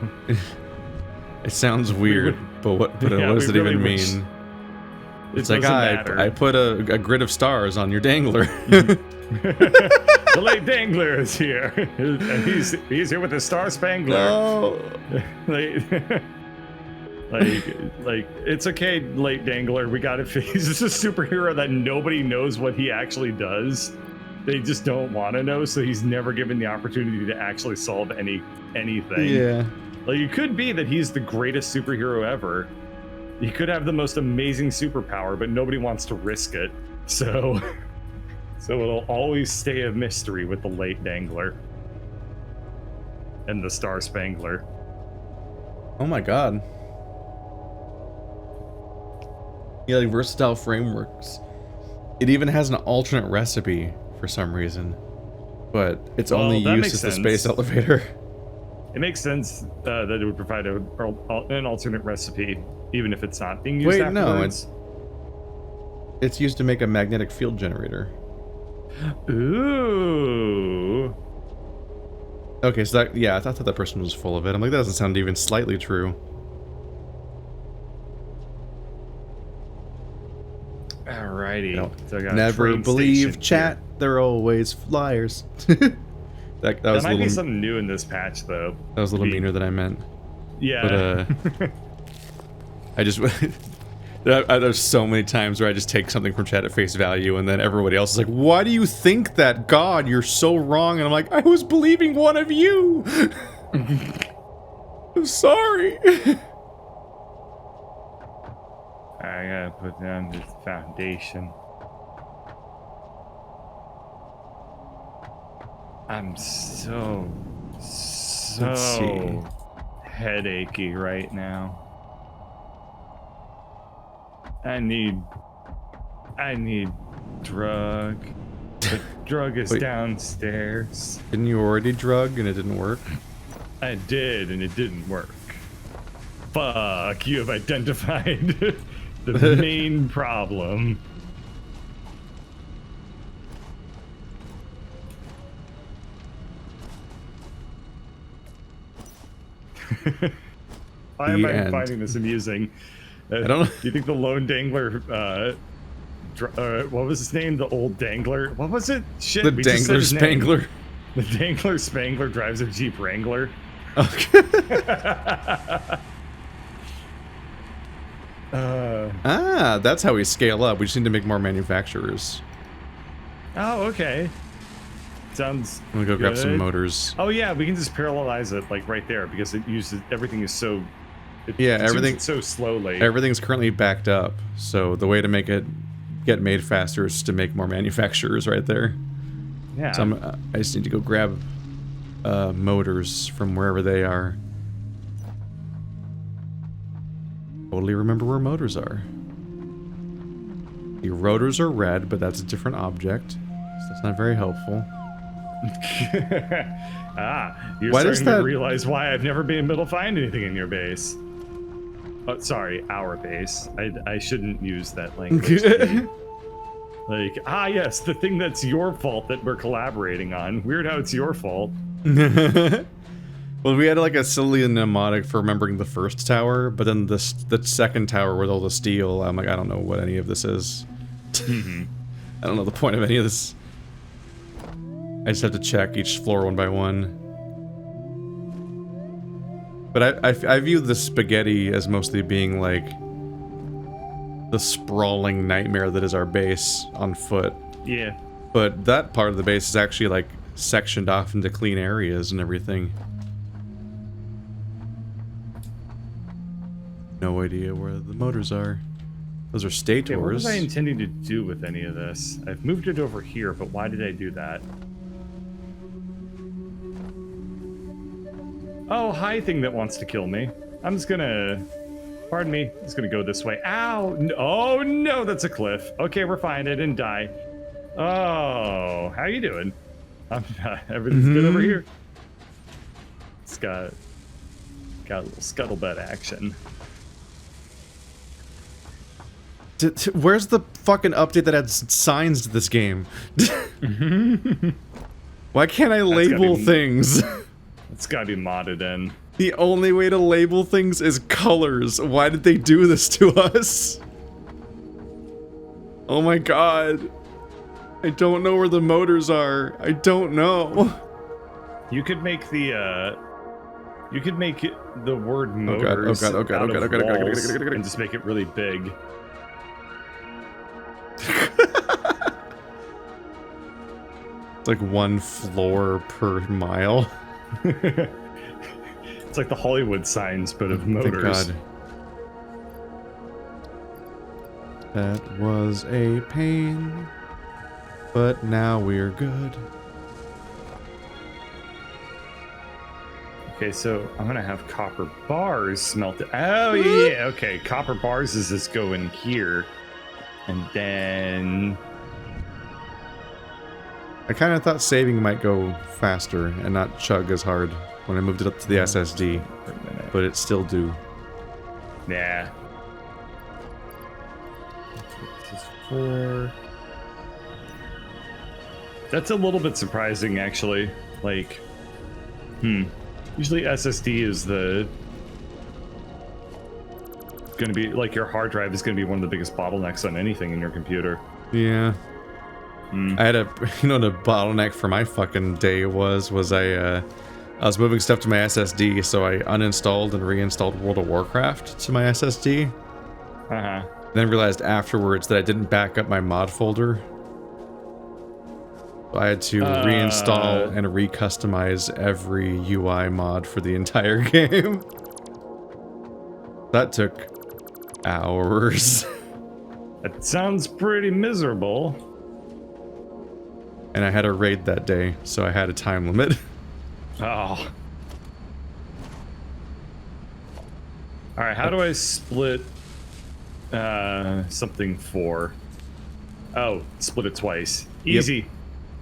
It sounds weird, but what does it even mean? It's like, I put a grid of stars on your dangler. The late dangler is here. And he's here with the Star Spangler. Oh. Like, it's okay, late dangler. We got it. He's just a superhero that nobody knows what he actually does. They just don't want to know, so he's never given the opportunity to actually solve anything. Yeah. Like, it could be that he's the greatest superhero ever, You could have the most amazing superpower, but nobody wants to risk it. So it'll always stay a mystery with the late Dangler and the Star Spangler. Oh my god. Yeah, like versatile frameworks. It even has an alternate recipe for some reason, but it's only used as the space elevator. It makes sense that it would provide an alternate recipe, even if it's not being used afterwards. No, it's used to make a magnetic field generator. Ooh. Okay, so that, yeah, I thought that person was full of it. I'm like, that doesn't sound even slightly true. Alrighty. So I got never believe chat, here. They're always flyers. that was might be something new in this patch, though. That was a little meaner than I meant. Yeah. But, I just... There's so many times where I just take something from chat at face value, and then everybody else is like, why do you think that? God, you're so wrong. And I'm like, I was believing one of you. I'm sorry. I gotta put down this foundation. I'm so headachy right now. I need drug. The drug is downstairs. Didn't you already drug and it didn't work? I did, and it didn't work. Fuck, you have identified the main problem. Why am I finding this amusing? I don't know. Do you think the lone dangler, what was his name? The old dangler? What was it? Shit, the Dangler Spangler. The Dangler Spangler drives a Jeep Wrangler. Okay. That's how we scale up. We just need to make more manufacturers. Oh, okay. Sounds I'm gonna go grab some motors. Oh yeah, we can just parallelize it like right there because it uses everything is so. Everything so slowly. Everything's currently backed up, so the way to make it get made faster is to make more manufacturers right there. Yeah. So I just need to go grab motors from wherever they are. Totally remember where motors are. The rotors are red, but that's a different object, so that's not very helpful. You're starting to realize why I've never been able to find anything in your base. Oh, sorry, our base. I shouldn't use that language. Like, yes, the thing that's your fault that we're collaborating on. Weird how it's your fault. Well, we had like a silly mnemonic for remembering the first tower, but then the second tower with all the steel, I'm like, I don't know what any of this is. I don't know the point of any of this. I just have to check each floor one by one. But I view the spaghetti as mostly being like the sprawling nightmare that is our base on foot. Yeah. But that part of the base is actually like sectioned off into clean areas and everything. No idea where the motors are. Those are stators. What was I intending to do with any of this? I've moved it over here, but why did I do that? Oh, hi thing that wants to kill me. I'm just gonna... Pardon me. I'm just gonna go this way. Ow! Oh, no, that's a cliff. Okay, we're fine. I didn't die. Oh, how you doing? Everything's good over here. It's got a little scuttlebutt action. Where's the fucking update that adds signs to this game? Why can't I label things? It's gotta be modded in. The only way to label things is colors. Why did they do this to us? Oh my god. I don't know where the motors are. I don't know. You could make the word motors out of walls and just make it really big. It's like 1 floor per mile. It's like the Hollywood signs, but of motors. Thank God. That was a pain, but now we're good. Okay, so I'm gonna have copper bars smelted. Oh yeah, okay. Copper bars is this go in here, and then I kind of thought saving might go faster and not chug as hard when I moved it up to the SSD, but it still do. Yeah. This is 4. That's a little bit surprising, actually. Like, usually SSD is gonna be like your hard drive is gonna be one of the biggest bottlenecks on anything in your computer. Yeah. I had the bottleneck for my fucking day was I was moving stuff to my SSD, so I uninstalled and reinstalled World of Warcraft to my SSD. Then realized afterwards that I didn't back up my mod folder. I had to reinstall and recustomize every UI mod for the entire game. That took hours. That sounds pretty miserable. And I had a raid that day, so I had a time limit. Oh. Alright, how do I split something 4? Oh, split it twice. Easy. Yep.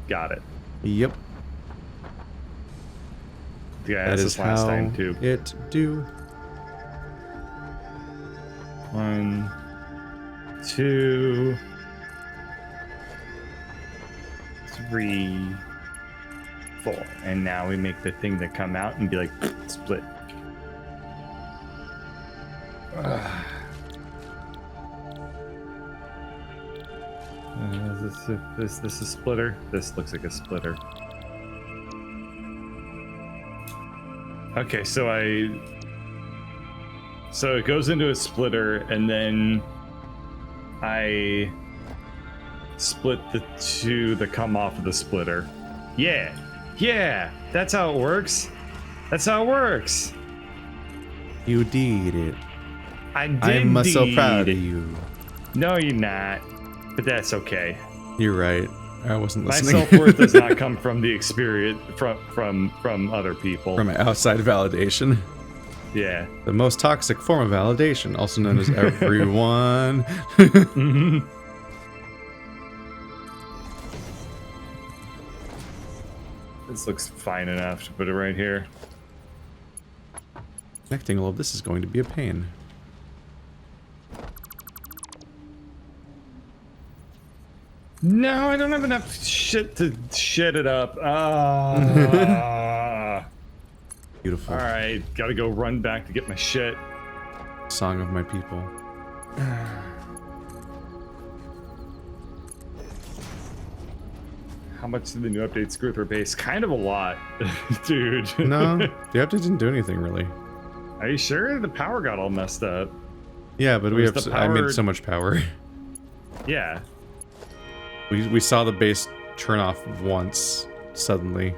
Got it. Yep. Yeah, that is last how time too. It do. 1, 2, 3, 4. And now we make the thing that come out and be like, split. This is a splitter. This looks like a splitter. Okay, so it goes into a splitter, and then I split the 2 that come off of the splitter. Yeah, that's how it works. That's how it works. You did it. I did. I'm so proud of you. No, you're not. But that's okay. You're right. I wasn't listening. My self-worth does not come from the experience from other people. From outside validation. Yeah. The most toxic form of validation, also known as everyone. This looks fine enough to put it right here. Connecting all of this is going to be a pain. No, I don't have enough shit to shit it up. Beautiful. Alright, gotta go run back to get my shit. Song of my people. How much did the new update screw with our base? Kind of a lot, dude. No, the update didn't do anything really. Are you sure? The power got all messed up. Yeah, but I made so much power. Yeah. We saw the base turn off once suddenly,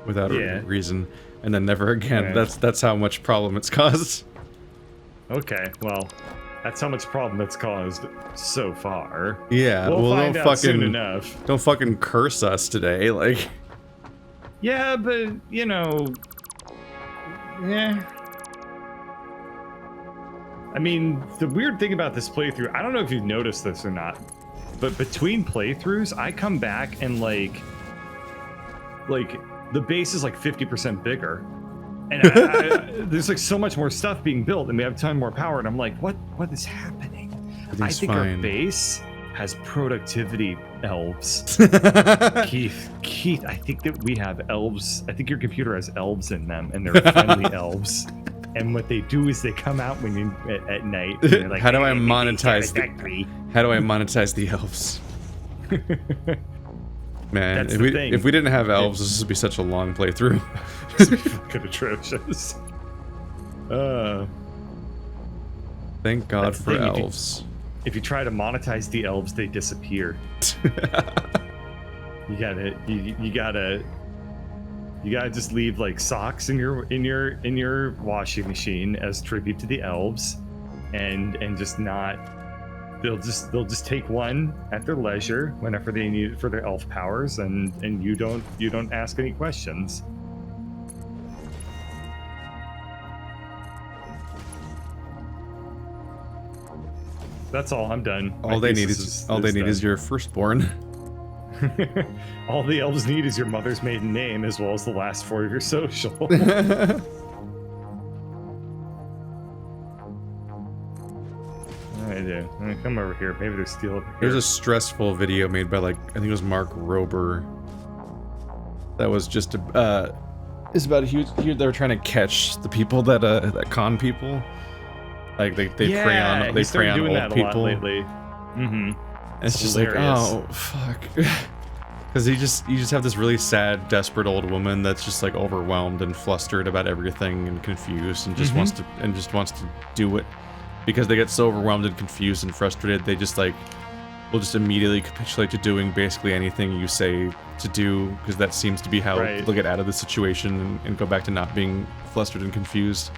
without a reason, and then never again. Right. That's how much problem it's caused. Okay, well, that's how much problem it's caused so far. Yeah, we'll find don't out fucking soon enough. Don't fucking curse us today, like. Yeah, but you know, yeah. I mean, the weird thing about this playthrough, I don't know if you've noticed this or not, but between playthroughs, I come back and like the base is like 50% bigger, and there's like so much more stuff being built, and we have a ton more power, and I'm like, what is happening? I think our base has productivity elves. Keith, I think that we have elves. I think your computer has elves in them, and they're friendly elves. And what they do is they come out when you at night. And they're like, how do I monetize the elves? Man, if we didn't have elves, this would be such a long playthrough. This would be fucking atrocious. Thank God for elves. If you try to monetize the elves, they disappear. You gotta just leave like socks in your washing machine as tribute to the elves, and just not they'll just take one at their leisure whenever they need it for their elf powers, and you don't ask any questions. That's all. I'm done. All they need is your firstborn. All the elves need is your mother's maiden name as well as the last 4 of your social. I do. I'm gonna come over here. Maybe there's steel over here. There's a stressful video made by, like, I think it was Mark Rober. That was just it's about they were trying to catch the people that con people. Like they prey on old people. Lately. Mm-hmm. It's just hilarious. Like, oh fuck. Because you just have this really sad, desperate old woman that's just like overwhelmed and flustered about everything and confused and just wants to do it. Because they get so overwhelmed and confused and frustrated, they just like will just immediately capitulate to doing basically anything you say to do, because that seems to be how they'll get out of the situation and go back to not being flustered and confused.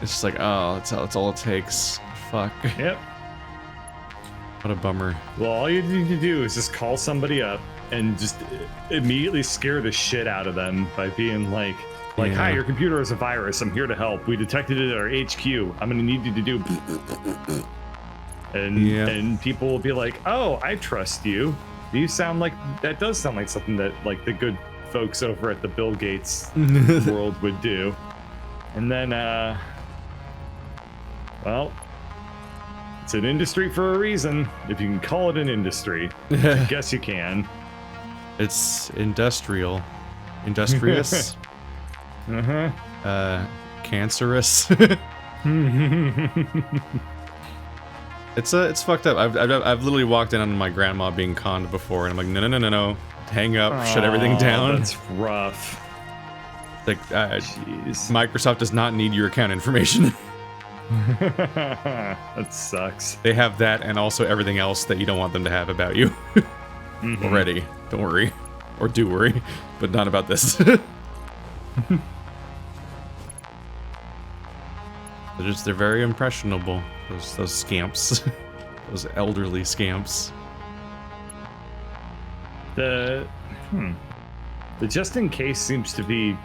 It's just like, oh, that's all it takes. Fuck. Yep. What a bummer. Well, all you need to do is just call somebody up and just immediately scare the shit out of them by being like, hi, your computer is a virus. I'm here to help. We detected it at our HQ. I'm gonna need you to do and people will be like, oh, I trust you. You sound like that does sound like something that like the good folks over at the Bill Gates world would do. And then well, it's an industry for a reason. If you can call it an industry, I guess you can. It's industrial. Industrious. Cancerous. It's fucked up. I've literally walked in on my grandma being conned before, and I'm like, no. Hang up, shut everything down. That's rough. Like, Microsoft does not need your account information. That sucks. They have that and also everything else that you don't want them to have about you. Already. Don't worry. Or do worry. But not about this. They're very impressionable. Those scamps. Those elderly scamps. The just in case seems to be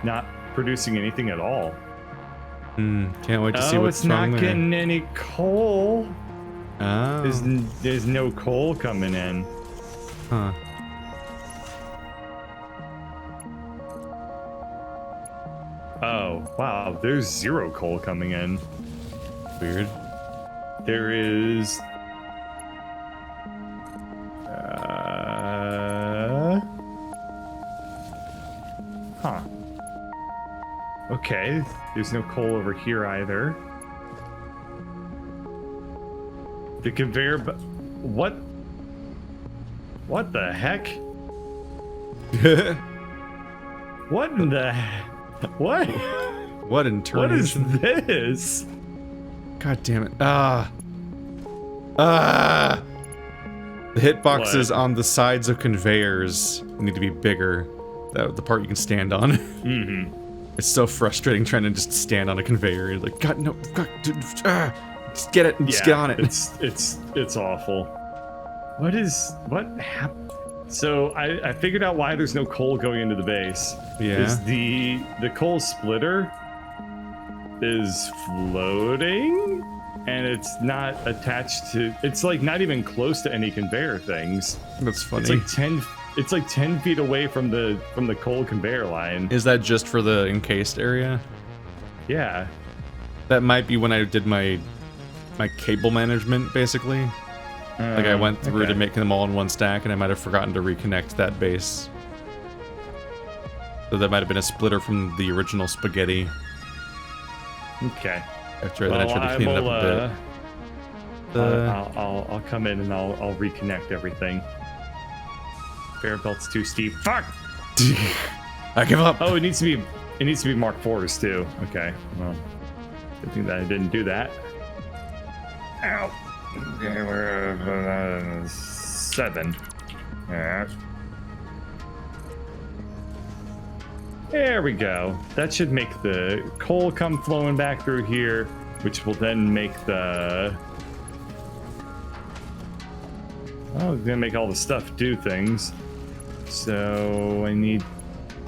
not producing anything at all. Can't wait to see what's wrong there. It's not getting any coal. Oh. There's no coal coming in. Huh. Oh, wow. There's 0 coal coming in. Weird. There is... Huh. Okay. There's no coal over here either. The conveyor... What? What the heck? What in the... What? What in turn? What is this? God damn it. The hitboxes on the sides of conveyors need to be bigger. The part you can stand on. It's so frustrating trying to just stand on a conveyor. You're like, God, no, God, just get it and just get on it. It's awful. What happened? So I figured out why there's no coal going into the base. Yeah. Is the coal splitter is floating and it's not attached to, it's like not even close to any conveyor things. That's funny. It's like 10 feet away from the coal conveyor line. Is that just for the encased area? Yeah. That might be when I did my cable management, basically. Like I went through to make them all in one stack, and I might have forgotten to reconnect that base. So that might have been a splitter from the original spaghetti. Okay. After I tried to clean it up a bit. I'll come in and I'll reconnect everything. Conveyor belt's too steep. Fuck! I give up. Oh, it needs to be Mark IVs too. Okay. Well, good thing that I didn't do that. Ow. Okay, we're 7. Yeah. There we go. That should make the coal come flowing back through here, which will then make the Oh, it's gonna make all the stuff do things. So I need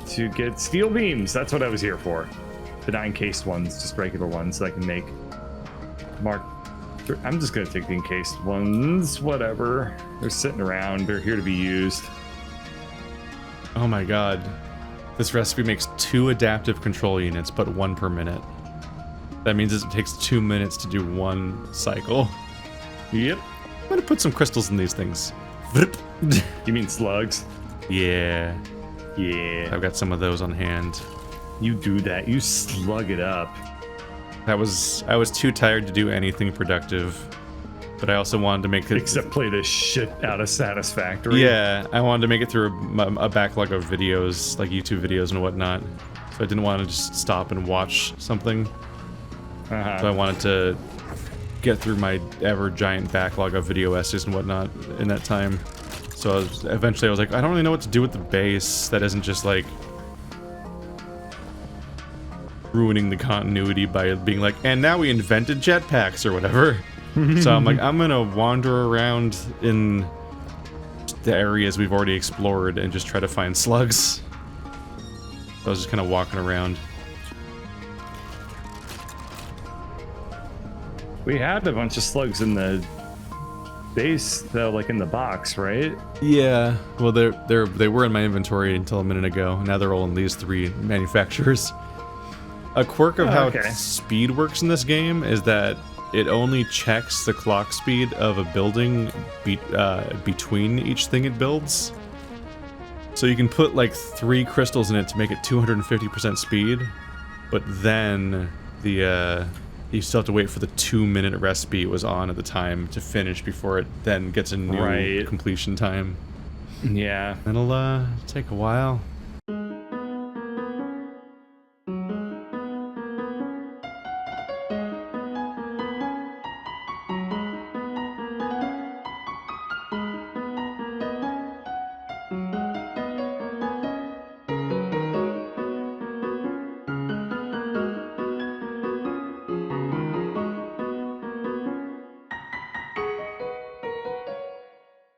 to get steel beams. That's what I was here for. The not encased ones, just regular ones that I can make. Mark. I'm just gonna take the encased ones. Whatever. They're sitting around. They're here to be used. Oh my god. This recipe makes 2 adaptive control units, but 1 per minute. That means it takes 2 minutes to do 1 cycle. Yep. I'm gonna put some crystals in these things. You mean slugs? Yeah. Yeah. I've got some of those on hand. You do that. You slug it up. I was too tired to do anything productive, but I also wanted to make it... Except play the shit out of Satisfactory. Yeah, I wanted to make it through a backlog of videos, like YouTube videos and whatnot. So I didn't want to just stop and watch something. So I wanted to get through my ever-giant backlog of video essays and whatnot in that time. So eventually I was like, I don't really know what to do with the base that isn't just like ruining the continuity by being like, and now we invented jetpacks or whatever. So I'm like, I'm gonna wander around in the areas we've already explored and just try to find slugs. So I was just kind of walking around. We had a bunch of slugs in the base, though, like in the box, right? Yeah, well, they were in my inventory until a minute ago. Now they're all in these 3 manufacturers. A quirk of how speed works in this game is that it only checks the clock speed of a building between each thing it builds. So you can put like 3 crystals in it to make it 250% speed, but then you still have to wait for the 2-minute recipe it was on at the time to finish before it then gets a new completion time. Yeah. It'll take a while.